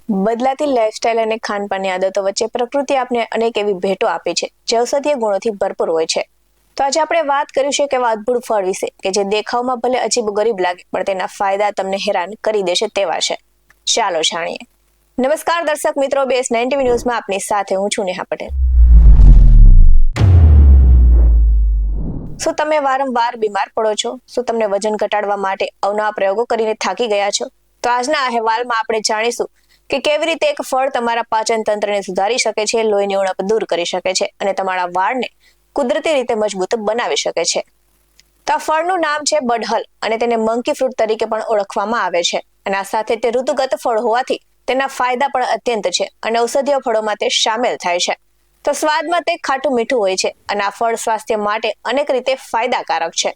બદલાતી લાઇફસ્ટાઇલ અને ખાનપાનની આદતો વચ્ચે પ્રકૃતિ આપને અનેક એવી ભેટો આપી છે જે ઔષધીય ગુણોથી ભરપૂર હોય છે. તો આજે આપણે વાત કરીશું કે એવા અદ્ભુત ફળ વિશે કે જે દેખાવમાં ભલે અજીબ ગરીબ લાગે પણ તેના ફાયદા તમને હેરાન કરી દેશે તેવા છે. ચાલો જાણીએ. નમસ્કાર દર્શક મિત્રો, BS9TV ન્યૂઝમાં આપની સાથે હું છું નેહા પટેલ. શું તમે વારંવાર બીમાર પડો છો? શું તમને વજન ઘટાડવા માટે અવનવા પ્રયોગો કરીને થાકી ગયા છો? તો આજના અહેવાલમાં આપણે જાણીશું કે કેવી રીતે એક ફળ તમારા પાચન તંત્રને સુધારી શકે છે, લોહીની ઉણપ દૂર કરી શકે છે અને તમારા વાળને કુદરતી રીતે મજબૂત બનાવી શકે છે. તો આ ફળનું નામ છે બડહલ અને તેને મંકી ફ્રૂટ તરીકે પણ ઓળખવામાં આવે છે. અને આ સાથે તે ઋતુગત ફળ હોવાથી તેના ફાયદા પણ અત્યંત છે અને ઔષધીય ફળોમાં તે સામેલ થાય છે. તો સ્વાદમાં તે ખાટું મીઠું હોય છે અને આ ફળ સ્વાસ્થ્ય માટે અનેક રીતે ફાયદાકારક છે.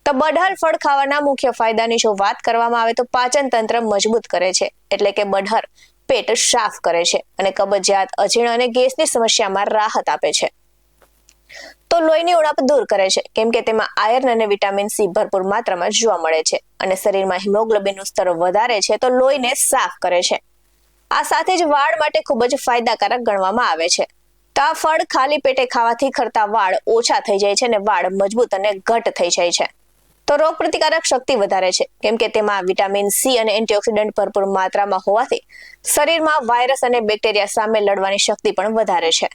તો બડહલ ફળ ખાવાના મુખ્ય ફાયદાની જો વાત કરવામાં આવે તો પાચન તંત્ર મજબૂત કરે છે, એટલે કે બડહલ પેટ સાફ કરે છે અને કબજિયાત, અજીર્ણ અને ગેસની સમસ્યામાં રાહત આપે છે. તો લોહીની ઉણપ દૂર કરે છે, કેમ કે તેમાં આયર્ન અને વિટામિન સી ભરપૂર માત્રામાં જોવા મળે છે અને શરીરમાં હિમોગ્લોબિનનું સ્તર વધારે છે તો લોહીને સાફ કરે છે. આ સાથે જ વાળ માટે ખૂબ જ ફાયદાકારક ગણવામાં આવે છે. તો આ ફળ ખાલી પેટે ખાવાથી ખરતા વાળ ઓછા થઈ જાય છે અને વાળ મજબૂત અને ઘટ થઈ જાય છે. તો રોગ પ્રતિકારક શક્તિ વધારે છે, કેમ કે તેમાં વિટામિન સી અને એન્ટીઓક્સિડન્ટ ભરપૂર માત્રામાં હોવાથી શરીરમાં વાયરસ અને બેક્ટેરિયા સામે લડવાની શક્તિ પણ વધારે છે.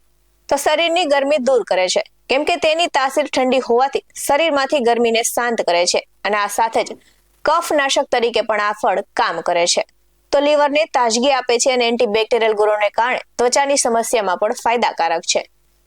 તો શરીરની ગરમી દૂર કરે છે, કેમ કે તેની તાસીર ઠંડી હોવાથી શરીરમાંથી ગરમીને શાંત કરે છે અને આ સાથે જ કફનાશક તરીકે પણ આ ફળ કામ કરે છે. તો લીવરને તાજગી આપે છે અને એન્ટીબેક્ટેરિયલ ગુણોને કારણે ત્વચાની સમસ્યામાં પણ ફાયદાકારક છે.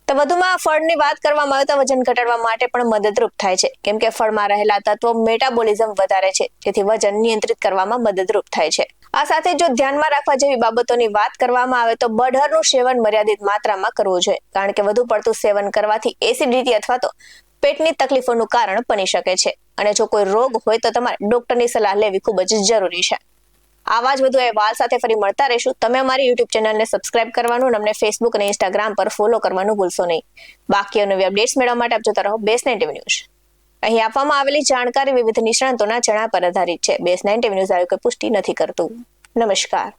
તો વધુમાં આ ફળની વાત કરવામાં આવે તો વજન ઘટાડવા માટે પણ મદદરૂપ થાય છે, કેમ કે ફળમાં રહેલા તત્વો મેટાબોલિઝમ વધારે છે, જેથી વજન નિયંત્રિત કરવામાં મદદરૂપ થાય છે. આ સાથે જો ધ્યાનમાં રાખવા જેવી બાબતોની વાત કરવામાં આવે તો બડહલનું સેવન મર્યાદિત માત્રામાં કરવું જોઈએ, કારણ કે વધુ પડતું સેવન કરવાથી એસિડિટી અથવા તો પેટની તકલીફોનું કારણ બની શકે છે અને જો કોઈ રોગ હોય તો તમારે ડોક્ટરની સલાહ લેવી ખૂબ જ જરૂરી છે. આવા જ વધુ અહેવાલ સાથે ફરી મળતા રહીશું. તમે અમારી યુટ્યુબ ચેનલને સબસ્ક્રાઇબ કરવાનું અને અમને ફેસબુક અને ઇન્સ્ટાગ્રામ પર ફોલો કરવાનું ભૂલશો નહીં. બાકી નવી અપડેટ્સ મેળવવા માટે આપ જોતા રહો BS9TV ન્યૂઝ. અહીં આપવામાં આવેલી જાણકારી વિવિધ નિષ્ણાતોના જણાવ્યા પર આધારિત છે. BS9TV ન્યૂઝ આવી કોઈ પુષ્ટિ નથી કરતું. નમસ્કાર.